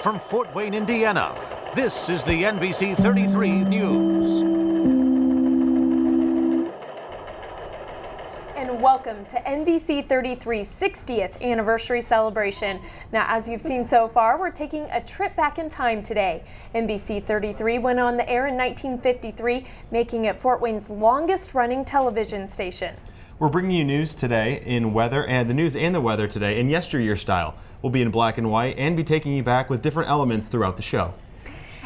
from Fort Wayne, Indiana, this is the NBC33 News. And welcome to NBC33's 60th anniversary celebration. Now, as you've seen so far, we're taking a trip back in time today. NBC33 went on the air in 1953, making it Fort Wayne's longest running television station. We're bringing you news today in weather and the news and the weather today in yesteryear style. We'll be in black and white and be taking you back with different elements throughout the show.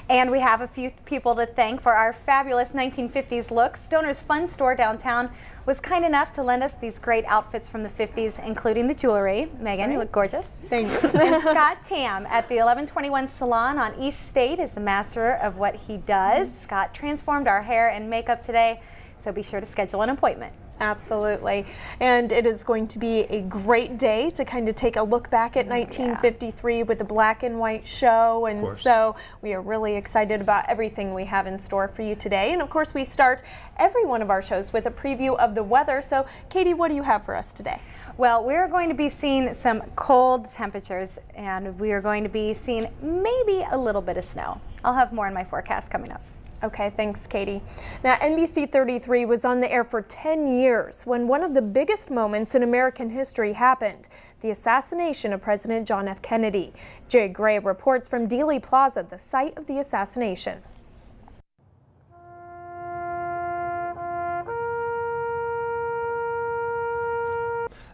And we have a few people to thank for our fabulous 1950s looks. Stoner's Fun Store downtown was kind enough to lend us these great outfits from the 50s, including the jewelry. Megan, you look gorgeous. Thank you. And Scott Tam at the 1121 Salon on East State is the master of what he does. Scott transformed our hair and makeup today, so be sure to schedule an appointment. Absolutely. And it is going to be a great day to kind of take a look back at 1953 with the black and white show. And so we are really excited about everything we have in store for you today. And of course, we start every one of our shows with a preview of the weather. So Katie, what do you have for us today? Well, we're going to be seeing some cold temperatures, and we are going to be seeing maybe a little bit of snow. I'll have more in my forecast coming up. Okay, thanks, Katie. Now, NBC33 was on the air for 10 years when one of the biggest moments in American history happened, the assassination of President John F. Kennedy. Jay Gray reports from Dealey Plaza, the site of the assassination.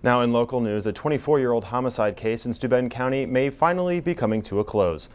Now in local news, a 24-year-old homicide case in Steuben County may finally be coming to a close.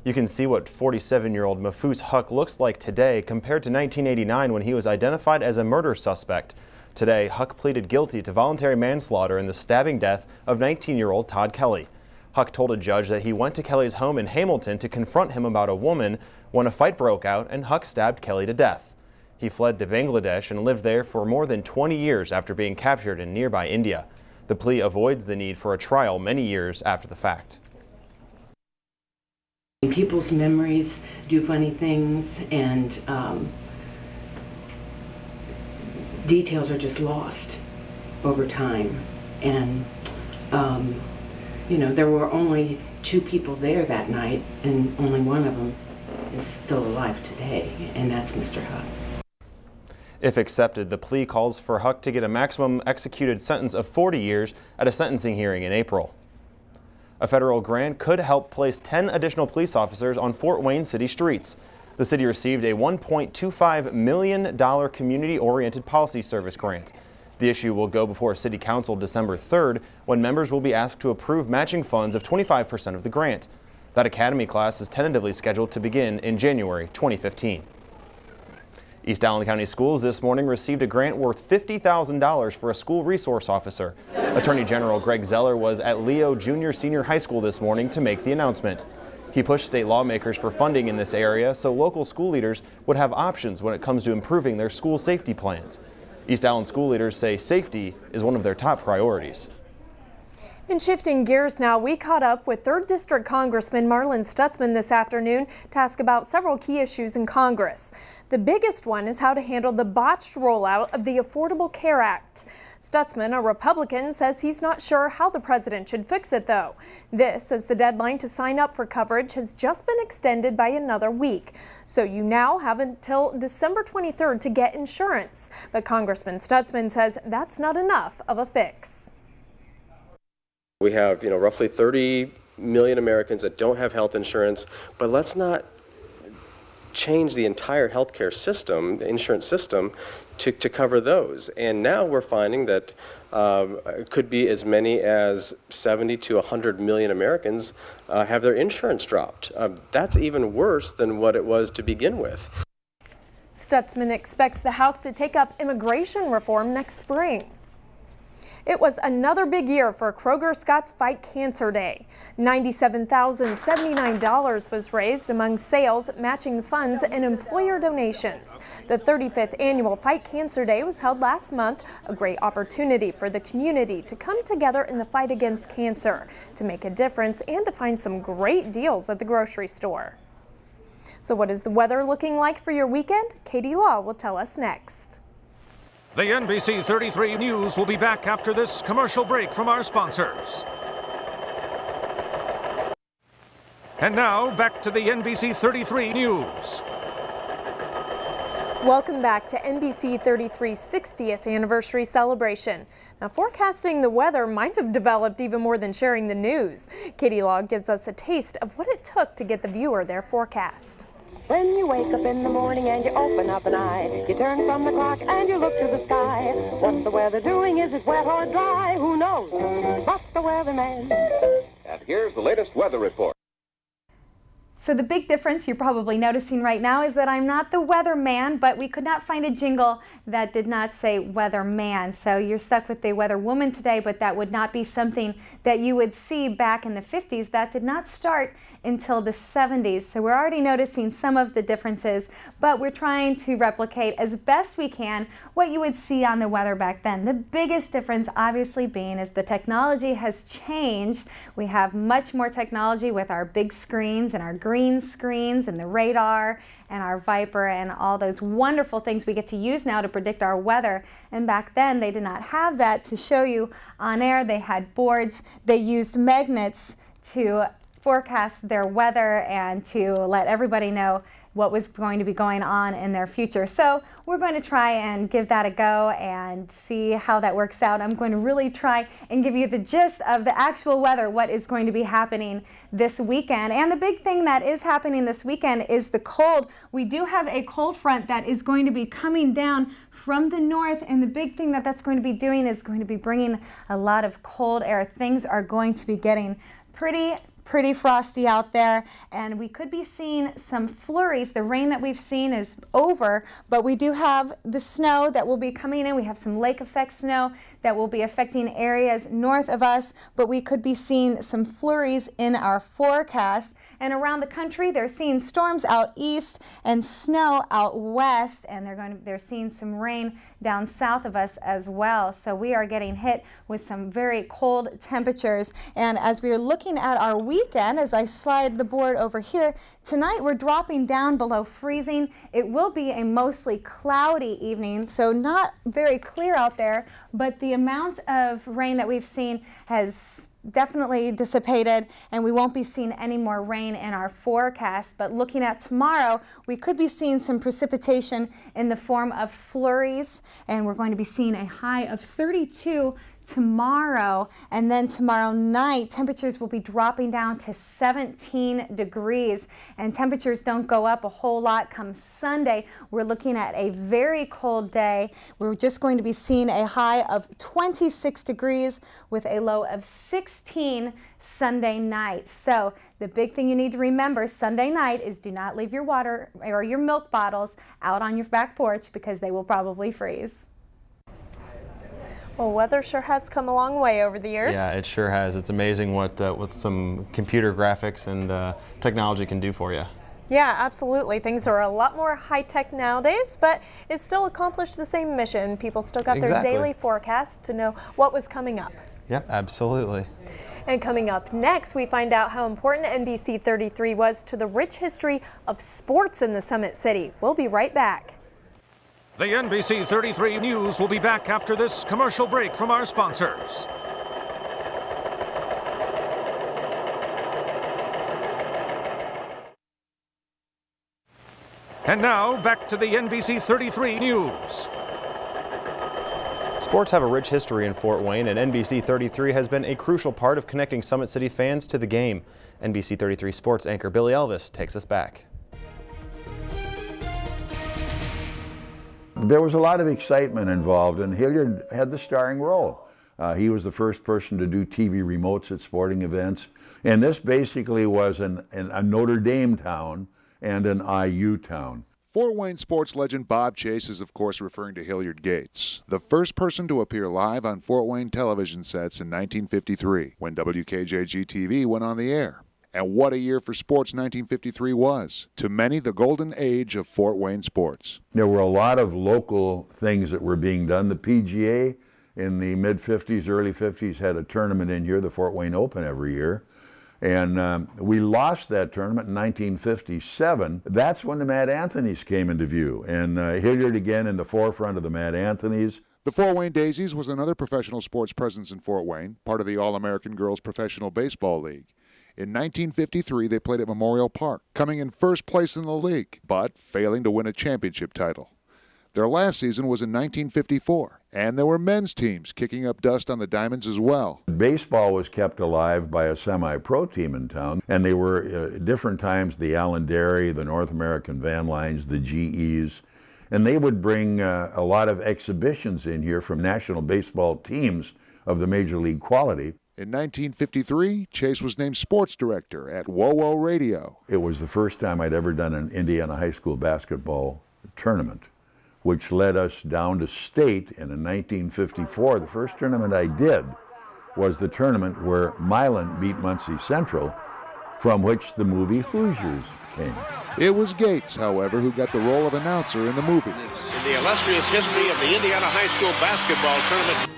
You can see what 47-year-old Mahfouz Huck looks like today compared to 1989 when he was identified as a murder suspect. Today, Huck pleaded guilty to voluntary manslaughter in the stabbing death of 19-year-old Todd Kelly. Huck told a judge that he went to Kelly's home in Hamilton to confront him about a woman when a fight broke out and Huck stabbed Kelly to death. He fled to Bangladesh and lived there for more than 20 years after being captured in nearby India. The plea avoids the need for a trial many years after the fact. People's memories do funny things, and details are just lost over time. And you know, there were only 2 people there that night, and only one of them is still alive today, and that's Mr. Huck. If accepted, the plea calls for Huck to get a maximum executed sentence of 40 years at a sentencing hearing in April. A federal grant could help place 10 additional police officers on Fort Wayne city streets. The city received a $1.25 million community-oriented policy service grant. The issue will go before City Council December 3rd, when members will be asked to approve matching funds of 25% of the grant. That academy class is tentatively scheduled to begin in January 2015. East Allen County Schools this morning received a grant worth $50,000 for a school resource officer. Attorney General Greg Zeller was at Leo Junior Senior High School this morning to make the announcement. He pushed state lawmakers for funding in this area so local school leaders would have options when it comes to improving their school safety plans. East Allen school leaders say safety is one of their top priorities. And shifting gears now, we caught up with 3rd District Congressman Marlin Stutzman this afternoon to ask about several key issues in Congress. The biggest one is how to handle the botched rollout of the Affordable Care Act. Stutzman, a Republican, says he's not sure how the president should fix it, though. This, as the deadline to sign up for coverage has just been extended by another week. So you now have until December 23rd to get insurance. But Congressman Stutzman says that's not enough of a fix. We have, roughly 30 million Americans that don't have health insurance, but let's not change the entire healthcare system, the insurance system, to cover those. And now we're finding that it could be as many as 70 to 100 million Americans have their insurance dropped. That's even worse than what it was to begin with. Stutzman expects the House to take up immigration reform next spring. It was another big year for Kroger Scott's Fight Cancer Day. $97,079 was raised among sales, matching funds, and employer donations. The 35th annual Fight Cancer Day was held last month, a great opportunity for the community to come together in the fight against cancer, to make a difference, and to find some great deals at the grocery store. So what is the weather looking like for your weekend? Katie Law will tell us next. The NBC33 News will be back after this commercial break from our sponsors. And now, back to the NBC33 News. Welcome back to NBC33's 60th anniversary celebration. Now, forecasting the weather might have developed even more than sharing the news. Katie Log gives us a taste of what it took to get the viewer their forecast. When you wake up in the morning and you open up an eye, you turn from the clock and you look to the sky. What's the weather doing? Is it wet or dry? Who knows? But the weatherman. And here's the latest weather report. So the big difference you're probably noticing right now is that I'm not the weatherman, but we could not find a jingle that did not say weatherman. So you're stuck with the weather woman today, but that would not be something that you would see back in the 50s. That did not start until the 70s. So we're already noticing some of the differences, but we're trying to replicate as best we can what you would see on the weather back then. The biggest difference obviously being is the technology has changed. We have much more technology with our big screens and our green screens and the radar and our Viper and all those wonderful things we get to use now to predict our weather. And back then they did not have that to show you on air. They had boards. They used magnets to forecast their weather and to let everybody know what was going to be going on in their future. So we're going to try and give that a go and see how that works out. I'm going to really try and give you the gist of the actual weather, what is going to be happening this weekend. And the big thing that is happening this weekend is the cold. We do have a cold front that is going to be coming down from the north, and the big thing that that's going to be doing is going to be bringing a lot of cold air. Things are going to be getting pretty frosty out there, and we could be seeing some flurries. The rain that we've seen is over, but we do have the snow that will be coming in. We have some lake effect snow that will be affecting areas north of us, but we could be seeing some flurries in our forecast. And around the country, they're seeing storms out east and snow out west, and they're seeing some rain down south of us as well. So we are getting hit with some very cold temperatures. And as we are looking at our weekend, as I slide the board over here, tonight we're dropping down below freezing. It will be a mostly cloudy evening, so not very clear out there, but the amount of rain that we've seen has definitely dissipated, and we won't be seeing any more rain in our forecast. But looking at tomorrow, we could be seeing some precipitation in the form of flurries, and we're going to be seeing a high of 32 tomorrow, and then tomorrow night temperatures will be dropping down to 17 degrees, and temperatures don't go up a whole lot come Sunday. We're looking at a very cold day. We're just going to be seeing a high of 26 degrees with a low of 16 Sunday night. So the big thing you need to remember Sunday night is do not leave your water or your milk bottles out on your back porch, because they will probably freeze. Well, weather sure has come a long way over the years. Yeah, it sure has. It's amazing what some computer graphics and technology can do for you. Yeah, absolutely. Things are a lot more high-tech nowadays, but it still accomplished the same mission. People still got their daily forecast to know what was coming up. Yep, absolutely. And coming up next, we find out how important NBC33 was to the rich history of sports in the Summit City. We'll be right back. The NBC33 News will be back after this commercial break from our sponsors. And now, back to the NBC33 News. Sports have a rich history in Fort Wayne, and NBC33 has been a crucial part of connecting Summit City fans to the game. NBC33 sports anchor Billy Elvis takes us back. There was a lot of excitement involved, and Hilliard had the starring role. He was the first person to do TV remotes at sporting events, and this basically was a Notre Dame town and an IU town. Fort Wayne sports legend Bob Chase is, of course, referring to Hilliard Gates, the first person to appear live on Fort Wayne television sets in 1953, when WKJG-TV went on the air. And what a year for sports 1953 was. To many, the golden age of Fort Wayne sports. There were a lot of local things that were being done. The PGA in the mid-50s, early 50s had a tournament in here, the Fort Wayne Open, every year. And we lost that tournament in 1957. That's when the Mad Anthonys came into view. And Hilliard again in the forefront of the Mad Anthonys. The Fort Wayne Daisies was another professional sports presence in Fort Wayne, part of the All-American Girls Professional Baseball League. In 1953, they played at Memorial Park, coming in first place in the league, but failing to win a championship title. Their last season was in 1954, and there were men's teams kicking up dust on the Diamonds as well. Baseball was kept alive by a semi-pro team in town, and they were at different times the Allen-Derry, the North American Van Lines, the GEs, and they would bring a lot of exhibitions in here from national baseball teams of the major league quality. In 1953, Chase was named sports director at WOWO Radio. It was the first time I'd ever done an Indiana high school basketball tournament, which led us down to state. And in 1954, the first tournament I did was the tournament where Milan beat Muncie Central, from which the movie Hoosiers came. It was Gates, however, who got the role of announcer in the movie. In the illustrious history of the Indiana high school basketball tournament.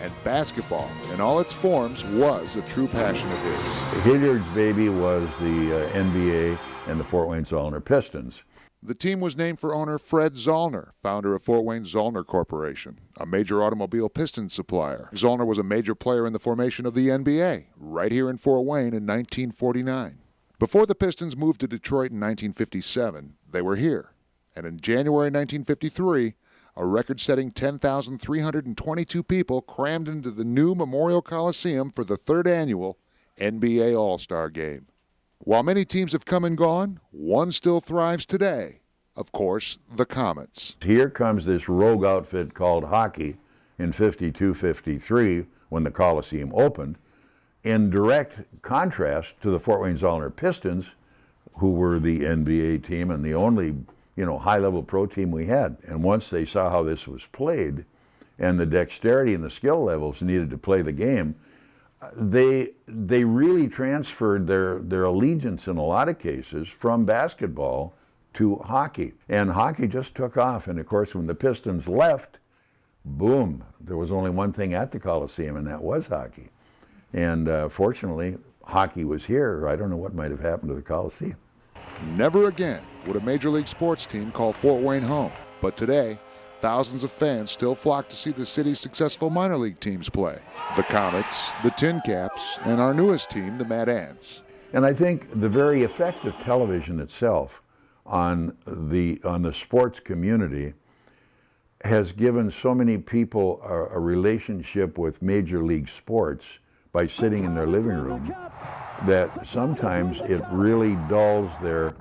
And basketball, in all its forms, was a true passion of his. Hilliard's baby was the NBA and the Fort Wayne Zollner Pistons. The team was named for owner Fred Zollner, founder of Fort Wayne Zollner Corporation, a major automobile piston supplier. Zollner was a major player in the formation of the NBA, right here in Fort Wayne in 1949. Before the Pistons moved to Detroit in 1957, they were here. And in January 1953, a record-setting 10,322 people crammed into the new Memorial Coliseum for the third annual NBA All-Star Game. While many teams have come and gone, one still thrives today. Of course, the Comets. Here comes this rogue outfit called hockey in 52-53 when the Coliseum opened, in direct contrast to the Fort Wayne Zollner Pistons, who were the NBA team and the only high-level pro team we had. And once they saw how this was played and the dexterity and the skill levels needed to play the game, they really transferred their allegiance in a lot of cases from basketball to hockey. And hockey just took off. And of course, when the Pistons left, boom, there was only one thing at the Coliseum, and that was hockey. And fortunately, hockey was here. I don't know what might have happened to the Coliseum. Never again would a major league sports team call Fort Wayne home. But today, thousands of fans still flock to see the city's successful minor league teams play. The Comets, the Tin Caps, and our newest team, the Mad Ants. And I think the very effect of television itself on the sports community has given so many people a relationship with major league sports by sitting in their living room that sometimes it really dulls their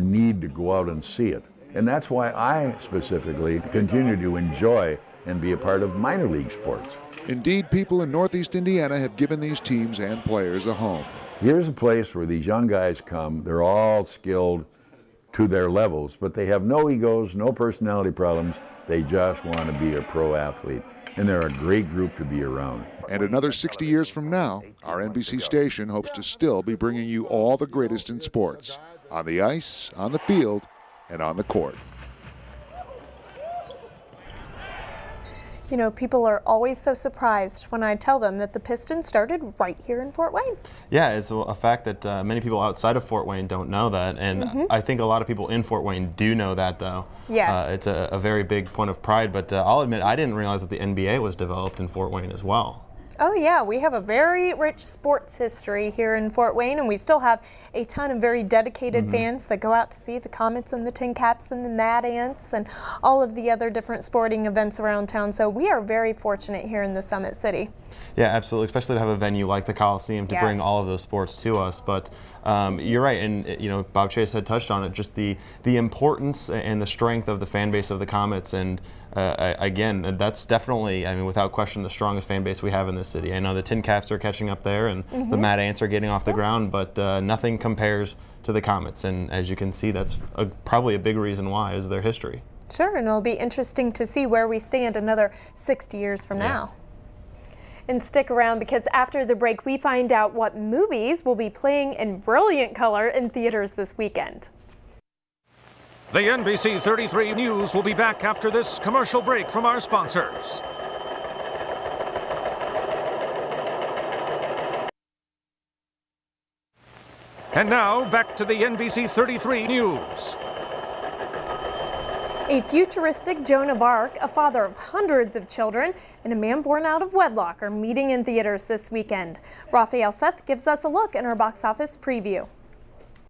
need to go out and see it. And that's why I specifically continue to enjoy and be a part of minor league sports. Indeed, people in Northeast Indiana have given these teams and players a home. Here's a place where these young guys come. They're all skilled to their levels, but they have no egos, no personality problems. They just want to be a pro athlete. And they're a great group to be around. And another 60 years from now, our NBC station hopes to still be bringing you all the greatest in sports, on the ice, on the field, and on the court. You know, people are always so surprised when I tell them that the Pistons started right here in Fort Wayne. Yeah, it's a fact that many people outside of Fort Wayne don't know that, and I think a lot of people in Fort Wayne do know that, though. Yes. It's a very big point of pride, but I'll admit I didn't realize that the NBA was developed in Fort Wayne as well. Oh yeah, we have a very rich sports history here in Fort Wayne, and we still have a ton of very dedicated fans that go out to see the Comets and the Tin Caps and the Mad Ants and all of the other different sporting events around town. So we are very fortunate here in the Summit City. Yeah, absolutely, especially to have a venue like the Coliseum to bring all of those sports to us. But you're right, and Bob Chase had touched on it, just the importance and the strength of the fan base of the Comets, and again, that's definitely, I mean, without question, the strongest fan base we have in this city. I know the Tin Caps are catching up there, and the Mad Ants are getting off the ground, but nothing compares to the Comets, and as you can see, that's probably a big reason why is their history. Sure, and it'll be interesting to see where we stand another 60 years from now. And stick around, because after the break we find out what movies will be playing in brilliant color in theaters this weekend. The NBC33 News will be back after this commercial break from our sponsors. And now back to the NBC33 News. A futuristic Joan of Arc, a father of hundreds of children, and a man born out of wedlock are meeting in theaters this weekend. Raphael Seth gives us a look in our box office preview.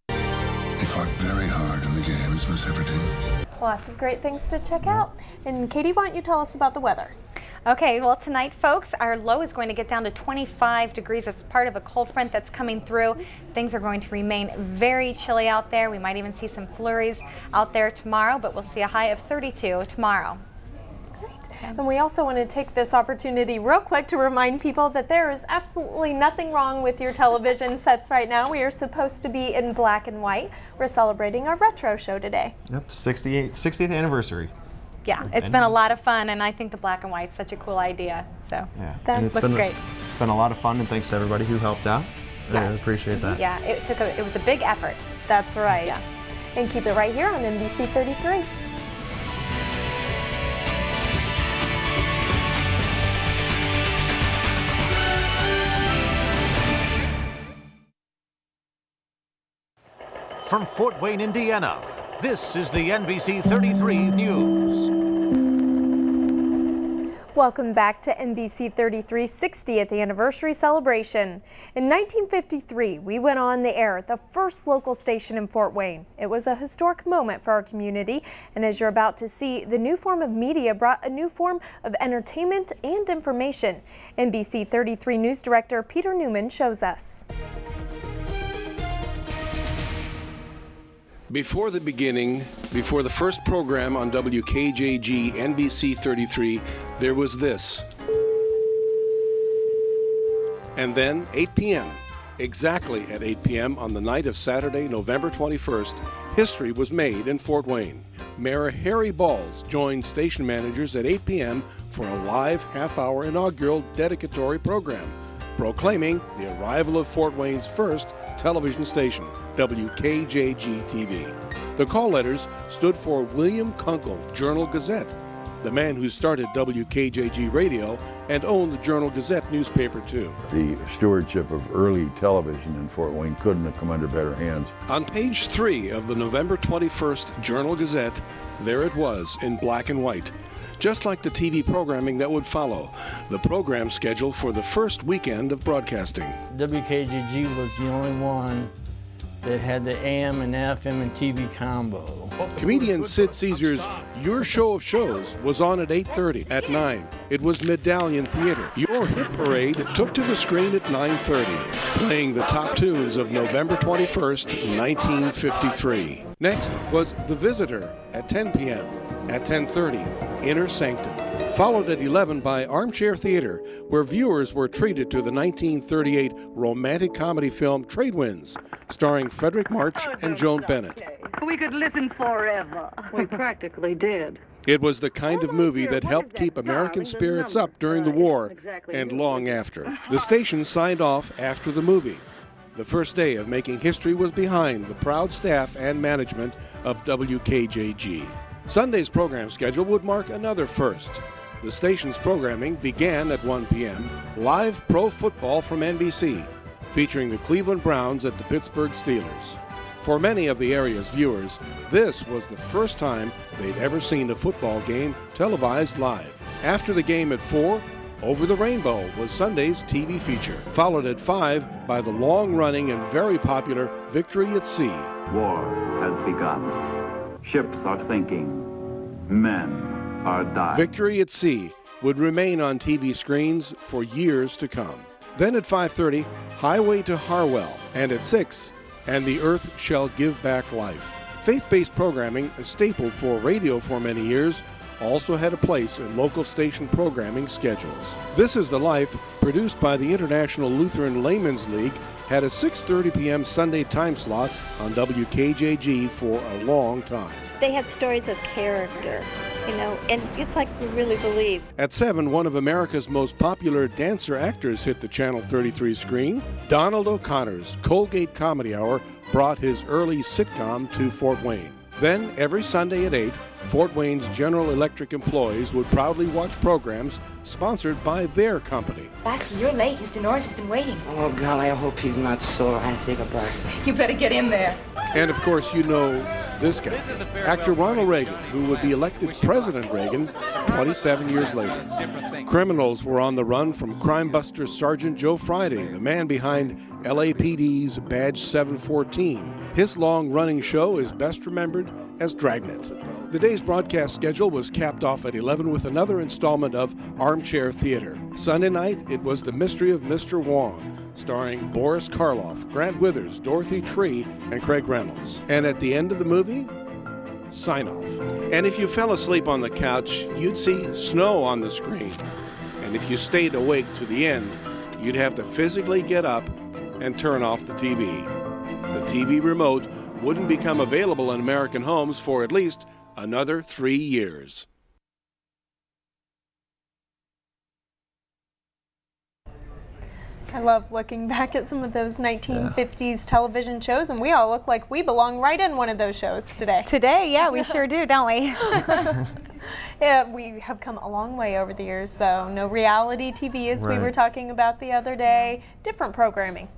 He fought very hard in the game, as Miss Everdeen. Lots of great things to check out. And Katie, why don't you tell us about the weather? Okay, well tonight, folks, our low is going to get down to 25 degrees. It's part of a cold front that's coming through. Things are going to remain very chilly out there. We might even see some flurries out there tomorrow, but we'll see a high of 32 tomorrow. And we also want to take this opportunity real quick to remind people that there is absolutely nothing wrong with your television sets right now. We are supposed to be in black and white. We're celebrating our retro show today. Yep, 60th anniversary. Yeah, it's been a lot of fun, and I think the black and white's such a cool idea. So yeah, that looks great. It's been a lot of fun, and thanks to everybody who helped out. I really appreciate that. Yeah, it was a big effort. That's right. Yeah. And keep it right here on NBC33. From Fort Wayne, Indiana, this is the NBC33 News. Welcome back to NBC33's 60th anniversary celebration. In 1953, we went on the air, the first local station in Fort Wayne. It was a historic moment for our community, and as you're about to see, the new form of media brought a new form of entertainment and information. NBC33 News Director Peter Newman shows us. Before the beginning, before the first program on WKJG NBC33, there was this. And then 8 p.m., exactly at 8 p.m. on the night of Saturday, November 21st, history was made in Fort Wayne. Mayor Harry Balls joined station managers at 8 p.m. for a live half-hour inaugural dedicatory program, proclaiming the arrival of Fort Wayne's first television station, WKJG-TV. The call letters stood for William Kunkel, Journal-Gazette, the man who started WKJG Radio and owned the Journal-Gazette newspaper too. The stewardship of early television in Fort Wayne couldn't have come under better hands. On page 3 of the November 21st Journal-Gazette, there it was in black and white. Just like the TV programming that would follow, the program schedule for the first weekend of broadcasting. WKJG was the only one that had the AM and FM and TV combo. Comedian Sid Caesar's Your Show of Shows was on at 8:30. At 9, it was Medallion Theater. Your Hit Parade took to the screen at 9:30, playing the top tunes of November 21st, 1953. Next was The Visitor at 10 p.m. At 10:30, Inner Sanctum. Followed at 11 by Armchair Theater, where viewers were treated to the 1938 romantic comedy film Trade Winds, starring Frederick March and Joan Bennett. We could listen forever. We practically did. It was the kind of movie that helped keep American spirits up during the war and long after. The station signed off after the movie. The first day of making history was behind the proud staff and management of WKJG. Sunday's program schedule would mark another first. The station's programming began at 1 p.m. Live pro football from NBC, featuring the Cleveland Browns at the Pittsburgh Steelers. For many of the area's viewers, this was the first time they'd ever seen a football game televised live. After the game at 4, Over the Rainbow was Sunday's TV feature, followed at 5 by the long-running and very popular Victory at Sea. War has begun. Ships are sinking. Men are dying. Victory at Sea would remain on TV screens for years to come. Then at 5:30, Highway to Harwell, and at 6, And the Earth Shall Give Back Life. Faith-based programming, a staple for radio for many years, also had a place in local station programming schedules. This is the Life, produced by the International Lutheran Laymen's League, had a 6:30 p.m. Sunday time slot on WKJG for a long time. They had stories of character, you know, and it's like we really believe. At 7, one of America's most popular dancer actors hit the Channel 33 screen. Donald O'Connor's Colgate Comedy Hour brought his early sitcom to Fort Wayne. Then, every Sunday at 8, Fort Wayne's General Electric employees would proudly watch programs sponsored by their company. Lassie, you're late. Mr. Norris has been waiting. Oh, God, I hope he's not sore. I'll take a bus. You better get in there. And, of course, you know this guy, actor Ronald Reagan, who would be elected President Reagan 27 years later. Criminals were on the run from crime buster Sergeant Joe Friday, the man behind LAPD's Badge 714. His long-running show is best remembered as Dragnet. The day's broadcast schedule was capped off at 11 with another installment of Armchair Theater. Sunday night, it was The Mystery of Mr. Wong, starring Boris Karloff, Grant Withers, Dorothy Tree, and Craig Reynolds. And at the end of the movie, sign off. And if you fell asleep on the couch, you'd see snow on the screen. And if you stayed awake to the end, you'd have to physically get up and turn off the TV. The TV remote wouldn't become available in American homes for at least another 3 years. I love looking back at some of those 1950s television shows, and we all look like we belong right in one of those shows today. Today, yeah, we sure do, don't we? Yeah, we have come a long way over the years, though. No reality TV, as we were talking about the other day. Different programming.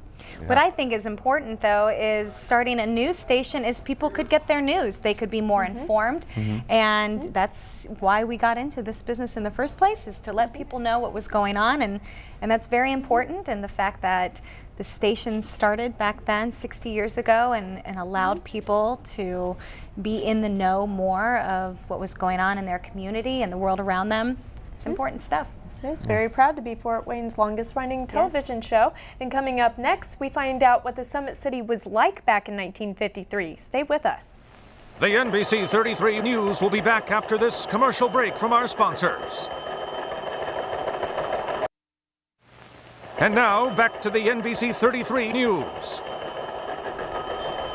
Yeah. What I think is important, though, is starting a news station is people could get their news. They could be more informed, and that's why we got into this business in the first place, is to let people know what was going on, and that's very important. And the fact that the station started back then, 60 years ago, and allowed people to be in the know more of what was going on in their community and the world around them. It's important stuff. Is very proud to be Fort Wayne's longest running television show. And coming up next, we find out what the Summit City was like back in 1953. Stay with us. The NBC33 News will be back after this commercial break from our sponsors. And now, back to the NBC33 News.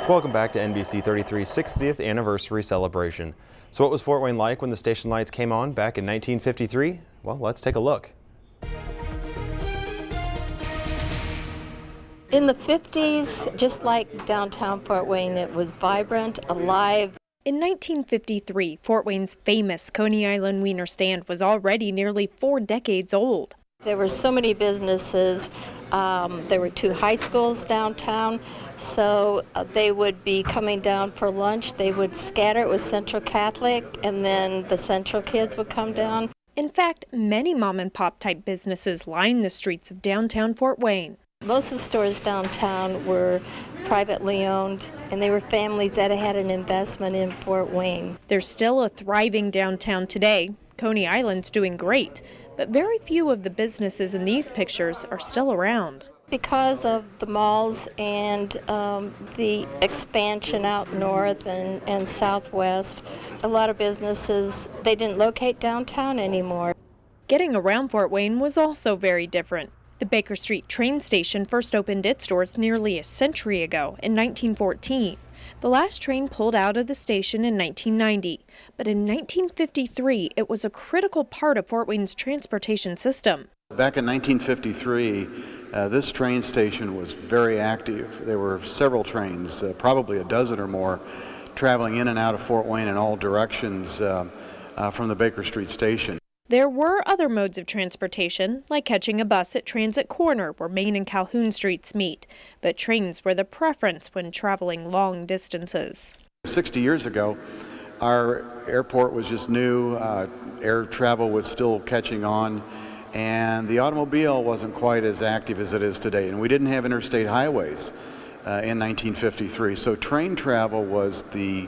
Welcome back to NBC33's 60th anniversary celebration. So what was Fort Wayne like when the station lights came on back in 1953? Well, let's take a look. In the 50s, just like downtown Fort Wayne, it was vibrant, alive. In 1953, Fort Wayne's famous Coney Island Wiener Stand was already nearly 4 decades old. There were so many businesses. There were 2 high schools downtown, so they would be coming down for lunch. They would scatter. It was Central Catholic, and then the Central kids would come down. In fact, many mom-and-pop type businesses lined the streets of downtown Fort Wayne. Most of the stores downtown were privately owned, and they were families that had an investment in Fort Wayne. There's still a thriving downtown today. Coney Island's doing great, but very few of the businesses in these pictures are still around. Because of the malls and the expansion out north and southwest, a lot of businesses, they didn't locate downtown anymore. Getting around Fort Wayne was also very different. The Baker Street train station first opened its doors nearly a century ago in 1914. The last train pulled out of the station in 1990, but in 1953 it was a critical part of Fort Wayne's transportation system. Back in 1953, this train station was very active. There were several trains, probably a dozen or more, traveling in and out of Fort Wayne in all directions from the Baker Street station. There were other modes of transportation, like catching a bus at Transit Corner, where Main and Calhoun Streets meet, but trains were the preference when traveling long distances. 60 years ago, our airport was just new, air travel was still catching on, and the automobile wasn't quite as active as it is today, and we didn't have interstate highways in 1953, so train travel was the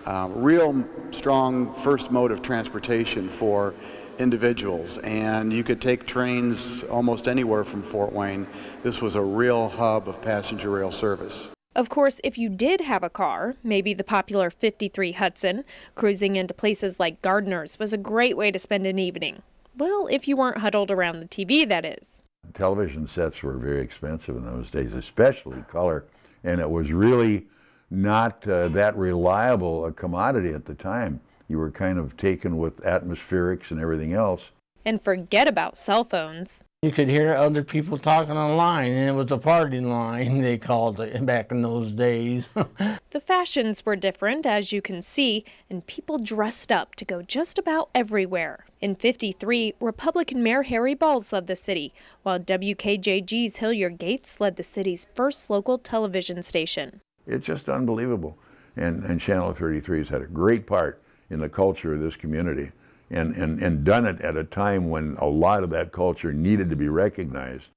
real strong first mode of transportation for individuals, and you could take trains almost anywhere from Fort Wayne. This was a real hub of passenger rail service. Of course, if you did have a car, maybe the popular 53 Hudson, cruising into places like Gardner's was a great way to spend an evening. Well, if you weren't huddled around the TV, that is. Television sets were very expensive in those days, especially color, and it was really not that reliable a commodity at the time. You were kind of taken with atmospherics and everything else. And forget about cell phones. You could hear other people talking online, and it was a party line, they called it back in those days. The fashions were different, as you can see, and people dressed up to go just about everywhere. In '53, Republican Mayor Harry Bowles led the city, while WKJG's Hilliard Gates led the city's first local television station. It's just unbelievable. And Channel 33 has had a great part in the culture of this community and done it at a time when a lot of that culture needed to be recognized.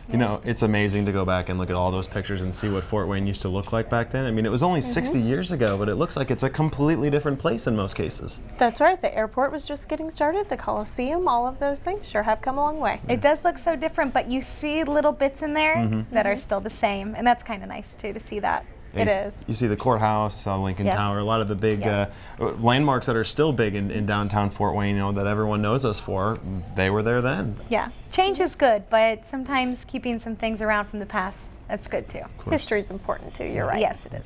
You know, it's amazing to go back and look at all those pictures and see what Fort Wayne used to look like back then. I mean, it was only 60 years ago, but it looks like it's a completely different place in most cases. That's right. The airport was just getting started, the Coliseum, all of those things sure have come a long way. It does look so different, but you see little bits in there that are still the same, and that's kind of nice too to see that. It is. You see the courthouse, Lincoln Tower, a lot of the big landmarks that are still big in downtown Fort Wayne, you know, that everyone knows us for. They were there then. Yeah, change is good, but sometimes keeping some things around from the past, that's good too. History is important too, you're right. Yes, it is.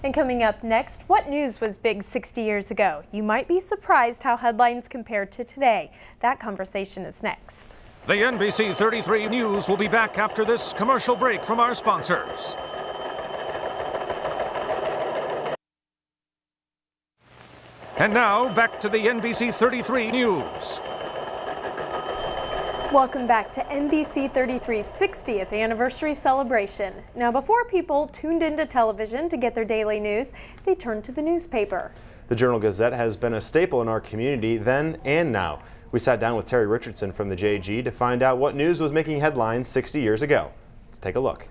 And coming up next, what news was big 60 years ago? You might be surprised how headlines compared to today. That conversation is next. The NBC33 News will be back after this commercial break from our sponsors. And now, back to the NBC33 News. Welcome back to NBC33's 60th anniversary celebration. Now, before people tuned into television to get their daily news, they turned to the newspaper. The Journal Gazette has been a staple in our community then and now. We sat down with Terry Richardson from the JG to find out what news was making headlines 60 years ago. Let's take a look.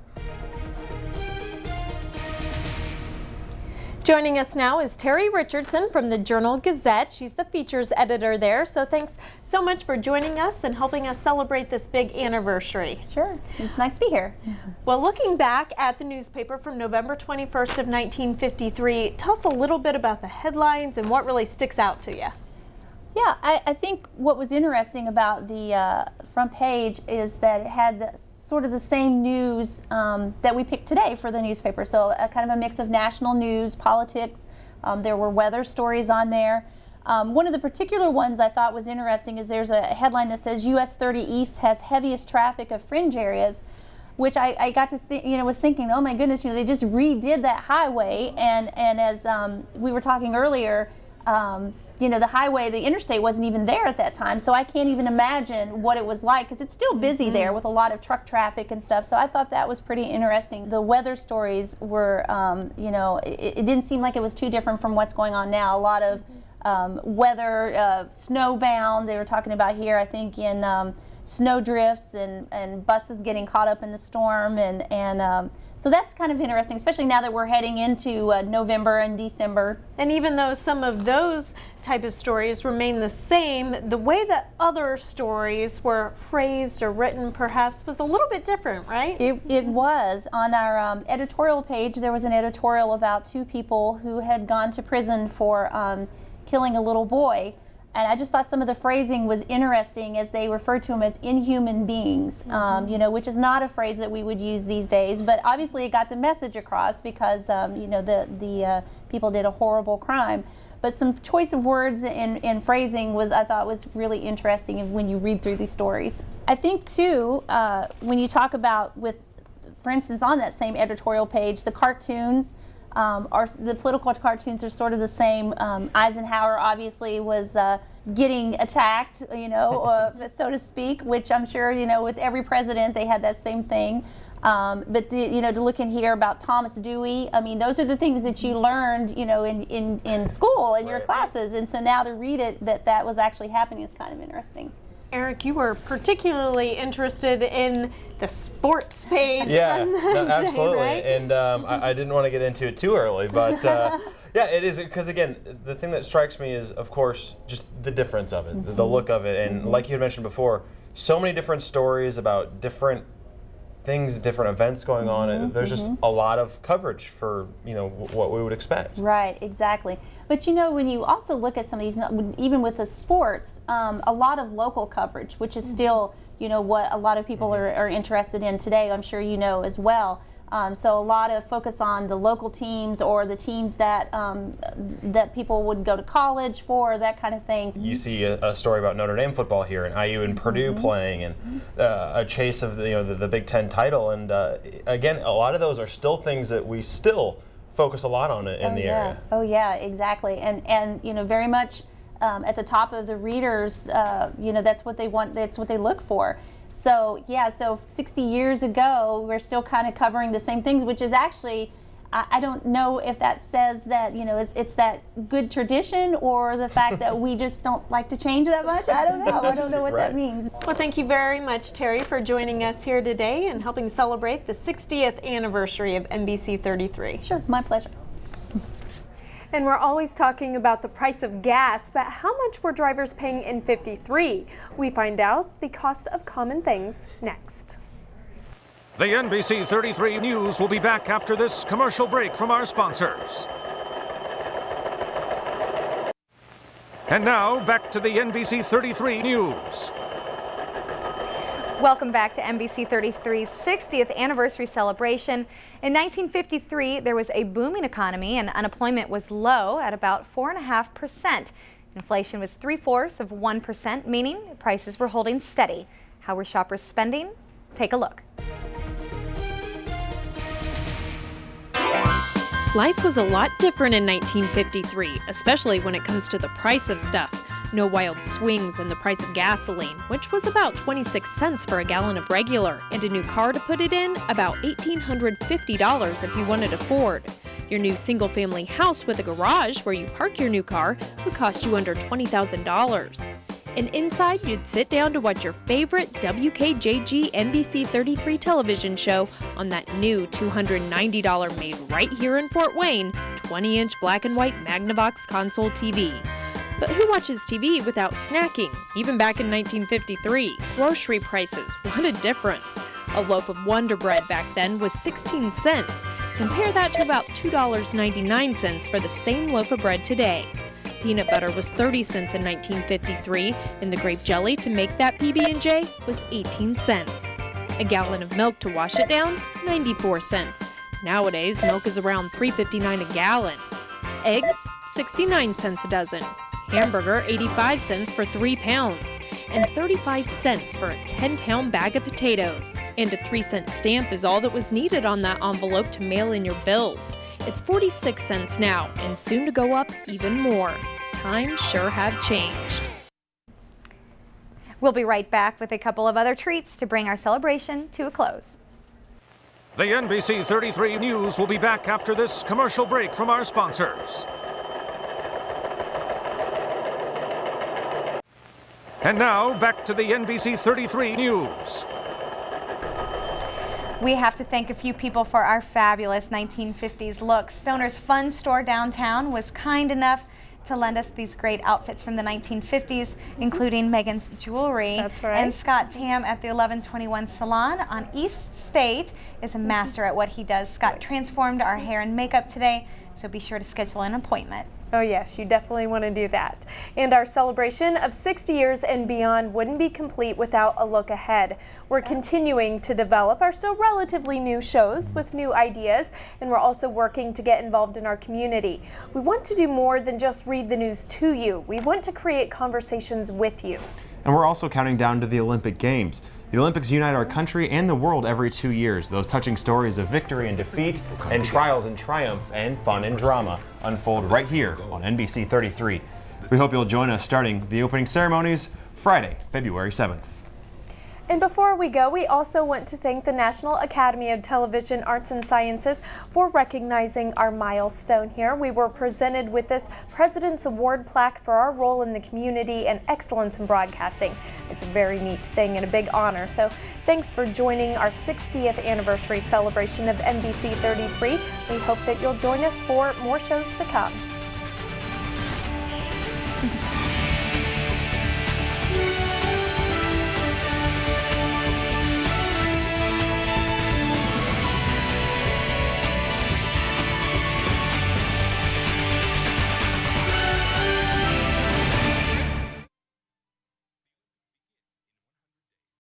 Joining us now is Terry Richardson from the Journal Gazette. She's the features editor there. So thanks so much for joining us and helping us celebrate this big anniversary. Sure, it's nice to be here. Well, looking back at the newspaper from November 21st of 1953, tell us a little bit about the headlines and what really sticks out to you. Yeah, I think what was interesting about the front page is that it had sort of the same news that we picked today for the newspaper. So kind of a mix of national news, politics. There were weather stories on there. One of the particular ones I thought was interesting is there's a headline that says US 30 East has heaviest traffic of fringe areas, which I got to think, was thinking, oh my goodness, they just redid that highway, and as we were talking earlier, the highway, the interstate wasn't even there at that time, so I can't even imagine what it was like, because it's still busy there with a lot of truck traffic and stuff, so I thought that was pretty interesting. The weather stories were, it didn't seem like it was too different from what's going on now. A lot of weather, snowbound, they were talking about here, I think, in snow drifts and buses getting caught up in the storm, and so that's kind of interesting, especially now that we're heading into November and December. And even though some of those type of stories remain the same, the way that other stories were phrased or written perhaps was a little bit different, right? It was. On our editorial page, there was an editorial about two people who had gone to prison for killing a little boy. And I just thought some of the phrasing was interesting as they referred to them as inhuman beings, which is not a phrase that we would use these days. But obviously it got the message across because, the people did a horrible crime. But some choice of words and phrasing I thought was really interesting when you read through these stories. I think, too, when you talk about for instance, on that same editorial page, the cartoons, the political cartoons are sort of the same. Eisenhower obviously was getting attacked, so to speak, which I'm sure, with every president they had that same thing. But to look in here about Thomas Dewey, I mean, those are the things that you learned, in school, in your classes, and so now to read it that was actually happening is kind of interesting. Eric, you were particularly interested in the sports page. Yeah, from absolutely. Right? And I didn't want to get into it too early, but yeah, it is, because again, the thing that strikes me is, of course, just the difference of it, the look of it, and like you had mentioned before, so many different stories about different things, different events going on, and there's just a lot of coverage for what we would expect. Right, exactly. But when you also look at some of these, even with the sports, a lot of local coverage, which is still what a lot of people are interested in today, I'm sure as well. So a lot of focus on the local teams or the teams that that people would go to college for, that kind of thing. You see a story about Notre Dame football here, and IU and Purdue playing, and a chase of the Big Ten title, and again, a lot of those are still things that we still focus a lot on in the area. Oh yeah, exactly, and very much at the top of the readers, that's what they want, that's what they look for. So yeah, so 60 years ago, we're still kind of covering the same things, which is actually, I don't know if that says that, you know, it's that good tradition or the fact that we just don't like to change that much. I don't know. I don't know what that means. Well, thank you very much, Terry, for joining us here today and helping celebrate the 60th anniversary of NBC33. Sure, my pleasure. And we're always talking about the price of gas, but how much were drivers paying in 53? We find out the cost of common things next. The NBC33 News will be back after this commercial break from our sponsors. And now, back to the NBC33 News. Welcome back to NBC33's 60th anniversary celebration. In 1953, there was a booming economy and unemployment was low at about 4.5%. Inflation was 3/4%, meaning prices were holding steady. How were shoppers spending? Take a look. Life was a lot different in 1953, especially when it comes to the price of stuff. No wild swings in the price of gasoline, which was about 26 cents for a gallon of regular, and a new car to put it in, about $1,850 if you wanted a Ford. Your new single-family house with a garage where you park your new car would cost you under $20,000. And inside, you'd sit down to watch your favorite WKJG NBC33 television show on that new $290 made right here in Fort Wayne 20-inch black and white Magnavox console TV. But who watches TV without snacking, even back in 1953? Grocery prices, what a difference. A loaf of Wonder Bread back then was 16 cents. Compare that to about $2.99 for the same loaf of bread today. Peanut butter was 30 cents in 1953, and the grape jelly to make that PB&J was 18 cents. A gallon of milk to wash it down, 94 cents. Nowadays, milk is around $3.59 a gallon. Eggs, 69 cents a dozen. Hamburger, 85 cents for 3 pounds. And 35 cents for a 10-pound bag of potatoes. And a 3-cent stamp is all that was needed on that envelope to mail in your bills. It's 46 cents now, and soon to go up even more. Times sure have changed. We'll be right back with a couple of other treats to bring our celebration to a close. The NBC33 News will be back after this commercial break from our sponsors. And now, back to the NBC33 News. We have to thank a few people for our fabulous 1950s look. Stoner's Fun Store downtown was kind enough to lend us these great outfits from the 1950s, including Megan's jewelry. That's right. And Scott Tam at the 1121 Salon on East State is a master at what he does. Scott transformed our hair and makeup today, so be sure to schedule an appointment. Oh yes, you definitely want to do that. And our celebration of 60 years and beyond wouldn't be complete without a look ahead. We're continuing to develop our still relatively new shows with new ideas, and we're also working to get involved in our community. We want to do more than just read the news to you. We want to create conversations with you. And we're also counting down to the Olympic Games. The Olympics unite our country and the world every 2 years. Those touching stories of victory and defeat, and trials and triumph, and fun and drama unfold right here on NBC33. We hope you'll join us starting the opening ceremonies Friday, February 7th. And before we go, we also want to thank the National Academy of Television Arts and Sciences for recognizing our milestone here. We were presented with this President's Award plaque for our role in the community and excellence in broadcasting. It's a very neat thing and a big honor. So thanks for joining our 60th anniversary celebration of NBC33. We hope that you'll join us for more shows to come.